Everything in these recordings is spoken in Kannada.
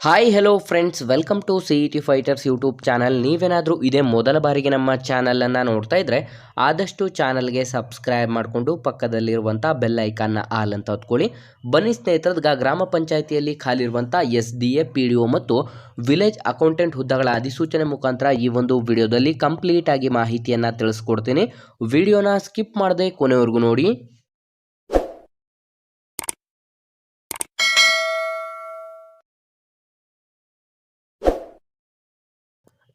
Hi hello friends, welcome to CET fighters YouTube channel. ನೀವೇನಾದರೂ ಇದೇ ಮೊದಲ ಬಾರಿಗೆ ನಮ್ಮ ಚಾನಲನ್ನು ನೋಡ್ತಾ ಇದ್ದರೆ ಆದಷ್ಟು ಚಾನಲ್ಗೆ ಸಬ್ಸ್ಕ್ರೈಬ್ ಮಾಡಿಕೊಂಡು ಪಕ್ಕದಲ್ಲಿರುವಂಥ ಬೆಲ್ ಐಕಾನ್ನ ಆಲ್ ಅಂತ ಹೊತ್ಕೊಳ್ಳಿ. ಬನ್ನಿ ಸ್ನೇಹಿತರದ್ಗ ಗ್ರಾಮ ಪಂಚಾಯಿತಿಯಲ್ಲಿ ಖಾಲಿರುವಂಥ SDA PDO ಮತ್ತು ವಿಲೇಜ್ ಅಕೌಂಟೆಂಟ್ ಹುದ್ದೆಗಳ ಅಧಿಸೂಚನೆ ಮುಖಾಂತರ ಈ ಒಂದು ವಿಡಿಯೋದಲ್ಲಿ ಕಂಪ್ಲೀಟ್ ಆಗಿ ಮಾಹಿತಿಯನ್ನು ತಿಳಿಸ್ಕೊಡ್ತೀನಿ. ವಿಡಿಯೋನ ಸ್ಕಿಪ್ ಮಾಡದೆ ಕೊನೆವರೆಗೂ ನೋಡಿ.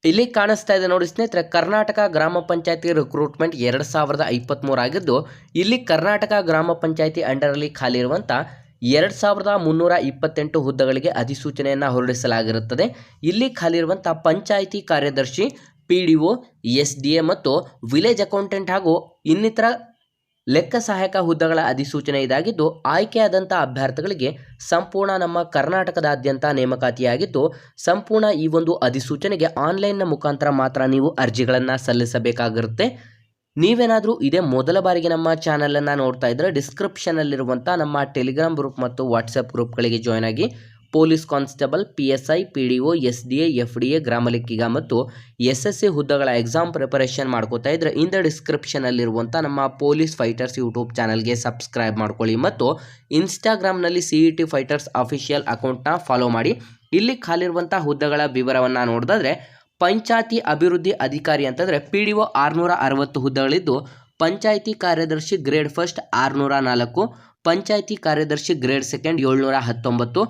ಇಲ್ಲಿ ಕಾಣಿಸ್ತಾ ಇದೆ ನೋಡಿ ಸ್ನೇಹಿತರೆ, ಕರ್ನಾಟಕ ಗ್ರಾಮ ಪಂಚಾಯತಿ ರಿಕ್ರೂಟ್ಮೆಂಟ್ 2023 ಆಗಿದ್ದು, ಇಲ್ಲಿ ಕರ್ನಾಟಕ ಗ್ರಾಮ ಪಂಚಾಯತಿ ಅಂಡರಲ್ಲಿ ಖಾಲಿ ಇರುವಂಥ 2328 ಹುದ್ದೆಗಳಿಗೆ ಅಧಿಸೂಚನೆಯನ್ನು ಹೊರಡಿಸಲಾಗಿರುತ್ತದೆ. ಇಲ್ಲಿ ಖಾಲಿ ಇರುವಂಥ ಪಂಚಾಯಿತಿ ಕಾರ್ಯದರ್ಶಿ, PDO, SDA ಮತ್ತು ವಿಲೇಜ್ ಅಕೌಂಟೆಂಟ್ ಹಾಗೂ ಇನ್ನಿತರ ಲೆಕ್ಕ ಸಹಾಯಕ ಹುದ್ದೆಗಳ ಅಧಿಸೂಚನೆ ಇದಾಗಿದ್ದು, ಆಯ್ಕೆಯಾದಂಥ ಅಭ್ಯರ್ಥಿಗಳಿಗೆ ಸಂಪೂರ್ಣ ನಮ್ಮ ಕರ್ನಾಟಕದಾದ್ಯಂತ ನೇಮಕಾತಿಯಾಗಿದ್ದು, ಸಂಪೂರ್ಣ ಈ ಒಂದು ಅಧಿಸೂಚನೆಗೆ ಆನ್ಲೈನ್ನ ಮುಖಾಂತರ ಮಾತ್ರ ನೀವು ಅರ್ಜಿಗಳನ್ನು ಸಲ್ಲಿಸಬೇಕಾಗಿರುತ್ತೆ. ನೀವೇನಾದರೂ ಇದೇ ಮೊದಲ ಬಾರಿಗೆ ನಮ್ಮ ಚಾನಲನ್ನು ನೋಡ್ತಾ ಇದ್ದರೆ ಡಿಸ್ಕ್ರಿಪ್ಷನಲ್ಲಿರುವಂಥ ನಮ್ಮ ಟೆಲಿಗ್ರಾಮ್ ಗ್ರೂಪ್ ಮತ್ತು ವಾಟ್ಸಪ್ ಗ್ರೂಪ್ಗಳಿಗೆ ಜಾಯ್ನ್ ಆಗಿ. Police constable, PSI, PDO, SDA, FDA, ಗ್ರಾಮ ಲೆಕ್ಕಿಗ ಮತ್ತು SSC ಹುದ್ದೆಗಳ ಎಕ್ಸಾಮ್ ಪ್ರಿಪರೇಷನ್ ಮಾಡ್ಕೋತಾ ಇದ್ದರೆ ಇಂದ ಡಿಸ್ಕ್ರಿಪ್ಷನಲ್ಲಿರುವಂಥ ನಮ್ಮ ಪೊಲೀಸ್ ಫೈಟರ್ಸ್ ಯೂಟ್ಯೂಬ್ ಚಾನಲ್ಗೆ ಸಬ್ಸ್ಕ್ರೈಬ್ ಮಾಡ್ಕೊಳ್ಳಿ ಮತ್ತು ಇನ್ಸ್ಟಾಗ್ರಾಮ್ನಲ್ಲಿ CET ಫೈಟರ್ಸ್ ಅಫಿಷಿಯಲ್ ಅಕೌಂಟ್ನ ಫಾಲೋ ಮಾಡಿ. ಇಲ್ಲಿ ಖಾಲಿರುವಂಥ ಹುದ್ದೆಗಳ ವಿವರವನ್ನು ನೋಡಿದ್ರೆ, ಪಂಚಾಯತಿ ಅಭಿವೃದ್ಧಿ ಅಧಿಕಾರಿ ಅಂತಂದರೆ PDO 660 ಹುದ್ದೆಗಳಿದ್ದು, ಪಂಚಾಯಿತಿ ಕಾರ್ಯದರ್ಶಿ ಗ್ರೇಡ್ ಫಸ್ಟ್ 604, ಪಂಚಾಯಿತಿ ಕಾರ್ಯದರ್ಶಿ ಗ್ರೇಡ್ ಸೆಕೆಂಡ್ 719,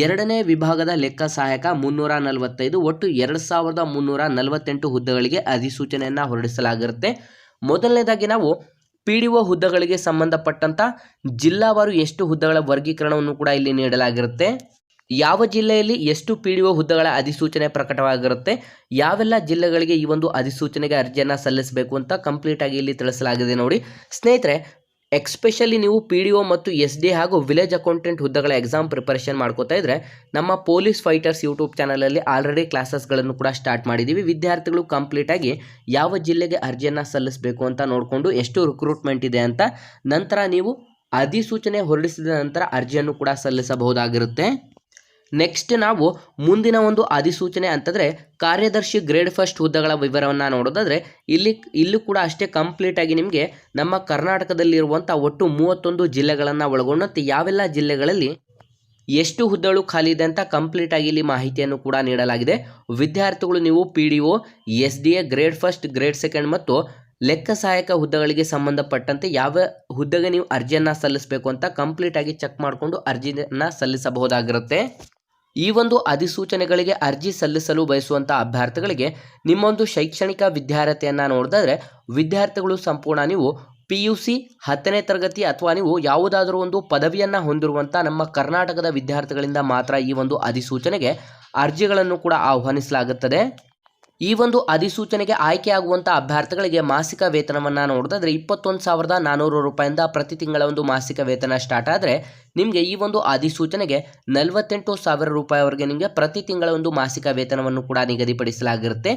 ಎರಡನೇ ವಿಭಾಗದ ಲೆಕ್ಕ ಸಹಾಯಕ 345, ಒಟ್ಟು 2348 ಹುದ್ದೆಗಳಿಗೆ ಅಧಿಸೂಚನೆಯನ್ನು ಹೊರಡಿಸಲಾಗಿರುತ್ತೆ. ಮೊದಲನೇದಾಗಿ ನಾವು PDO ಹುದ್ದೆಗಳಿಗೆ ಸಂಬಂಧಪಟ್ಟಂಥ ಜಿಲ್ಲಾವಾರು ಎಷ್ಟು ಹುದ್ದೆಗಳ ವರ್ಗೀಕರಣವನ್ನು ಕೂಡ ಇಲ್ಲಿ ನೀಡಲಾಗಿರುತ್ತೆ. ಯಾವ ಜಿಲ್ಲೆಯಲ್ಲಿ ಎಷ್ಟು PDO ಹುದ್ದೆಗಳ ಅಧಿಸೂಚನೆ ಪ್ರಕಟವಾಗಿರುತ್ತೆ, ಯಾವೆಲ್ಲ ಜಿಲ್ಲೆಗಳಿಗೆ ಈ ಒಂದು ಅಧಿಸೂಚನೆಗೆ ಅರ್ಜಿಯನ್ನು ಸಲ್ಲಿಸಬೇಕು ಅಂತ ಕಂಪ್ಲೀಟ್ ಆಗಿ ಇಲ್ಲಿ ತಿಳಿಸಲಾಗಿದೆ ನೋಡಿ ಸ್ನೇಹಿತರೆ. ಎಕ್ಸ್ಪೆಷಲಿ ನೀವು PDO ಮತ್ತು SDA ಹಾಗೂ ವಿಲೇಜ್ ಅಕೌಂಟೆಂಟ್ ಹುದ್ದೆಗಳ ಎಕ್ಸಾಮ್ ಪ್ರಿಪರೇಷನ್ ಮಾಡ್ಕೋತಾ ಇದ್ದರೆ ನಮ್ಮ ಪೊಲೀಸ್ ಫೈಟರ್ಸ್ ಯೂಟ್ಯೂಬ್ ಚಾನಲಲ್ಲಿ ಆಲ್ರೆಡಿ ಕ್ಲಾಸಸ್ಗಳನ್ನು ಕೂಡ ಸ್ಟಾರ್ಟ್ ಮಾಡಿದ್ದೀವಿ. ವಿದ್ಯಾರ್ಥಿಗಳು ಕಂಪ್ಲೀಟ್ ಆಗಿ ಯಾವ ಜಿಲ್ಲೆಗೆ ಅರ್ಜಿಯನ್ನು ಸಲ್ಲಿಸಬೇಕು ಅಂತ ನೋಡಿಕೊಂಡು ಎಷ್ಟು ರಿಕ್ರೂಟ್ಮೆಂಟ್ ಇದೆ ಅಂತ ನಂತರ ನೀವು ಅಧಿಸೂಚನೆ ಹೊರಡಿಸಿದ ನಂತರ ಅರ್ಜಿಯನ್ನು ಕೂಡ ಸಲ್ಲಿಸಬಹುದಾಗಿರುತ್ತೆ. ನೆಕ್ಸ್ಟ್ ನಾವು ಮುಂದಿನ ಒಂದು ಅಧಿಸೂಚನೆ ಅಂತಂದರೆ ಕಾರ್ಯದರ್ಶಿ ಗ್ರೇಡ್ ಫಸ್ಟ್ ಹುದ್ದೆಗಳ ವಿವರವನ್ನು ನೋಡೋದಾದರೆ ಇಲ್ಲೂ ಕೂಡ ಅಷ್ಟೇ ಕಂಪ್ಲೀಟ್ ಆಗಿ ನಿಮಗೆ ನಮ್ಮ ಕರ್ನಾಟಕದಲ್ಲಿರುವಂಥ ಒಟ್ಟು 31 ಜಿಲ್ಲೆಗಳನ್ನು ಒಳಗೊಂಡಂತೆ ಯಾವೆಲ್ಲ ಜಿಲ್ಲೆಗಳಲ್ಲಿ ಎಷ್ಟು ಹುದ್ದೆಗಳು ಖಾಲಿ ಇದೆ ಅಂತ ಕಂಪ್ಲೀಟ್ ಆಗಿ ಇಲ್ಲಿ ಮಾಹಿತಿಯನ್ನು ಕೂಡ ನೀಡಲಾಗಿದೆ. ವಿದ್ಯಾರ್ಥಿಗಳು ನೀವು PDO, SDA grade first, grade second ಮತ್ತು ಲೆಕ್ಕ ಸಹಾಯಕ ಹುದ್ದೆಗಳಿಗೆ ಸಂಬಂಧಪಟ್ಟಂತೆ ಯಾವ ಹುದ್ದೆಗೆ ನೀವು ಅರ್ಜಿಯನ್ನು ಸಲ್ಲಿಸಬೇಕು ಅಂತ ಕಂಪ್ಲೀಟ್ ಆಗಿ ಚೆಕ್ ಮಾಡಿಕೊಂಡು ಅರ್ಜಿಯನ್ನು ಸಲ್ಲಿಸಬಹುದಾಗಿರುತ್ತೆ. ಈ ಒಂದು ಅಧಿಸೂಚನೆಗಳಿಗೆ ಅರ್ಜಿ ಸಲ್ಲಿಸಲು ಬಯಸುವಂಥ ಅಭ್ಯರ್ಥಿಗಳಿಗೆ ನಿಮ್ಮೊಂದು ಶೈಕ್ಷಣಿಕ ವಿದ್ಯಾರ್ಹತೆಯನ್ನು ನೋಡಿದ್ರೆ, ವಿದ್ಯಾರ್ಥಿಗಳು ಸಂಪೂರ್ಣ ನೀವು PUC 10ನೇ ತರಗತಿ ಅಥವಾ ನೀವು ಯಾವುದಾದರೂ ಒಂದು ಪದವಿಯನ್ನು ಹೊಂದಿರುವಂಥ ನಮ್ಮ ಕರ್ನಾಟಕದ ವಿದ್ಯಾರ್ಥಿಗಳಿಂದ ಮಾತ್ರ ಈ ಒಂದು ಅಧಿಸೂಚನೆಗೆ ಅರ್ಜಿಗಳನ್ನು ಕೂಡ ಆಹ್ವಾನಿಸಲಾಗುತ್ತದೆ. ಈ ಒಂದು ಅಧಿಸೂಚನೆಗೆ ಆಯ್ಕೆಯಾಗುವಂಥ ಅಭ್ಯರ್ಥಿಗಳಿಗೆ ಮಾಸಿಕ ವೇತನವನ್ನು ನೋಡಿದ್ರೆ 21,400 ರೂಪಾಯಿಂದ ಪ್ರತಿ ತಿಂಗಳ ಒಂದು ಮಾಸಿಕ ವೇತನ ಸ್ಟಾರ್ಟ್ ಆದರೆ, ನಿಮಗೆ ಈ ಒಂದು ಅಧಿಸೂಚನೆಗೆ 48,000 ರೂಪಾಯಿವರೆಗೆ ನಿಮಗೆ ಪ್ರತಿ ತಿಂಗಳ ಒಂದು ಮಾಸಿಕ ವೇತನವನ್ನು ಕೂಡ ನಿಗದಿಪಡಿಸಲಾಗಿರುತ್ತೆ.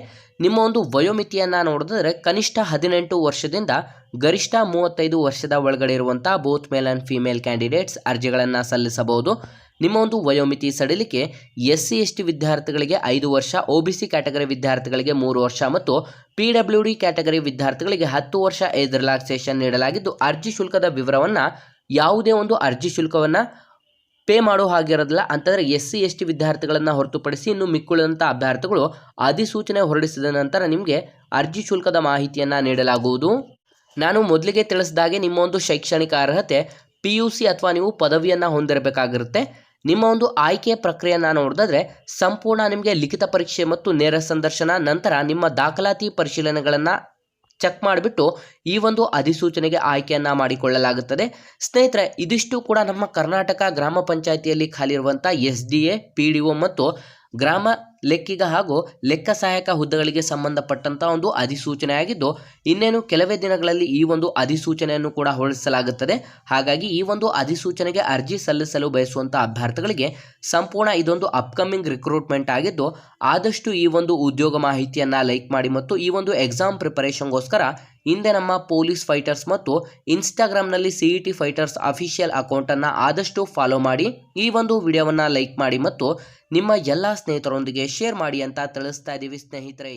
ನಿಮ್ಮ ಒಂದು ವಯೋಮಿತಿಯನ್ನು ನೋಡಿದ್ರೆ ಕನಿಷ್ಠ 18 ವರ್ಷದಿಂದ ಗರಿಷ್ಠ 35 ವರ್ಷದ ಒಳಗಡೆ ಇರುವಂಥ both male and female candidates ಅರ್ಜಿಗಳನ್ನು ಸಲ್ಲಿಸಬಹುದು. ನಿಮ್ಮ ಒಂದು ವಯೋಮಿತಿ ಸಡಿಲಿಕೆ SC ST ವಿದ್ಯಾರ್ಥಿಗಳಿಗೆ 5 ವರ್ಷ, OBC ಕ್ಯಾಟಗರಿ ವಿದ್ಯಾರ್ಥಿಗಳಿಗೆ 3 ವರ್ಷ ಮತ್ತು PWD ಕ್ಯಾಟಗರಿ ವಿದ್ಯಾರ್ಥಿಗಳಿಗೆ 10 ವರ್ಷ ಏಜ್ ರಿಲ್ಯಾಕ್ಸೇಷನ್ ನೀಡಲಾಗಿದ್ದು, ಅರ್ಜಿ ಶುಲ್ಕದ ವಿವರವನ್ನು ಯಾವುದೇ ಒಂದು ಅರ್ಜಿ ಶುಲ್ಕವನ್ನು ಪೇ ಮಾಡೋ ಹಾಗಿರೋದಿಲ್ಲ. ಅಂತಂದರೆ SC ST ವಿದ್ಯಾರ್ಥಿಗಳನ್ನು ಹೊರತುಪಡಿಸಿ ಇನ್ನು ಮಿಕ್ಕುಳಿದಂಥ ಅಭ್ಯರ್ಥಿಗಳು ಅಧಿಸೂಚನೆ ಹೊರಡಿಸಿದ ನಂತರ ನಿಮಗೆ ಅರ್ಜಿ ಶುಲ್ಕದ ಮಾಹಿತಿಯನ್ನು ನೀಡಲಾಗುವುದು. ನಾನು ಮೊದಲಿಗೆ ತಿಳಿಸಿದಾಗೆ ನಿಮ್ಮ ಒಂದು ಶೈಕ್ಷಣಿಕ ಅರ್ಹತೆ PUC ಅಥವಾ ನೀವು ಪದವಿಯನ್ನು ಹೊಂದಿರಬೇಕಾಗಿರುತ್ತೆ. ನಿಮ್ಮ ಒಂದು ಆಯ್ಕೆಯ ಪ್ರಕ್ರಿಯೆಯನ್ನು ನೋಡಿದ್ರೆ ಸಂಪೂರ್ಣ ನಿಮಗೆ ಲಿಖಿತ ಪರೀಕ್ಷೆ ಮತ್ತು ನೇರ ಸಂದರ್ಶನ, ನಂತರ ನಿಮ್ಮ ದಾಖಲಾತಿ ಪರಿಶೀಲನೆಗಳನ್ನು ಚೆಕ್ ಮಾಡಿಬಿಟ್ಟು ಈ ಒಂದು ಅಧಿಸೂಚನೆಗೆ ಆಯ್ಕೆಯನ್ನು ಮಾಡಿಕೊಳ್ಳಲಾಗುತ್ತದೆ. ಸ್ನೇಹಿತರೆ, ಇದಿಷ್ಟು ಕೂಡ ನಮ್ಮ ಕರ್ನಾಟಕ ಗ್ರಾಮ ಪಂಚಾಯಿತಿಯಲ್ಲಿ ಖಾಲಿ ಇರುವಂಥ SDA, PDO ಮತ್ತು ಗ್ರಾಮ ಲೆಕ್ಕಿಗ ಹಾಗೂ ಲೆಕ್ಕ ಸಹಾಯಕ ಹುದ್ದೆಗಳಿಗೆ ಸಂಬಂಧಪಟ್ಟಂಥ ಒಂದು ಅಧಿಸೂಚನೆ ಆಗಿದ್ದು, ಇನ್ನೇನು ಕೆಲವೇ ದಿನಗಳಲ್ಲಿ ಈ ಒಂದು ಅಧಿಸೂಚನೆಯನ್ನು ಕೂಡ ಹೊರಡಿಸಲಾಗುತ್ತದೆ. ಹಾಗಾಗಿ ಈ ಒಂದು ಅಧಿಸೂಚನೆಗೆ ಅರ್ಜಿ ಸಲ್ಲಿಸಲು ಬಯಸುವಂಥ ಅಭ್ಯರ್ಥಿಗಳಿಗೆ ಸಂಪೂರ್ಣ ಇದೊಂದು ಅಪ್ಕಮಿಂಗ್ ರಿಕ್ರೂಟ್ಮೆಂಟ್ ಆಗಿದ್ದು, ಆದಷ್ಟು ಈ ಒಂದು ಉದ್ಯೋಗ ಮಾಹಿತಿಯನ್ನು ಲೈಕ್ ಮಾಡಿ ಮತ್ತು ಈ ಒಂದು ಎಕ್ಸಾಮ್ ಪ್ರಿಪರೇಷನ್ಗೋಸ್ಕರ ಹಿಂದೆ ನಮ್ಮ ಪೊಲೀಸ್ ಫೈಟರ್ಸ್ ಮತ್ತು ಇನ್ಸ್ಟಾಗ್ರಾಮ್ನಲ್ಲಿ CET ಫೈಟರ್ಸ್ ಅಫಿಷಿಯಲ್ ಅಕೌಂಟನ್ನು ಆದಷ್ಟು ಫಾಲೋ ಮಾಡಿ, ಈ ಒಂದು ವಿಡಿಯೋವನ್ನು ಲೈಕ್ ಮಾಡಿ ಮತ್ತು ನಿಮ್ಮ ಎಲ್ಲ ಸ್ನೇಹಿತರೊಂದಿಗೆ ಶೇರ್ ಮಾಡಿ ಅಂತ ತಿಳಿಸ್ತಾ ಇದ್ದೀವಿ ಸ್ನೇಹಿತರೆ.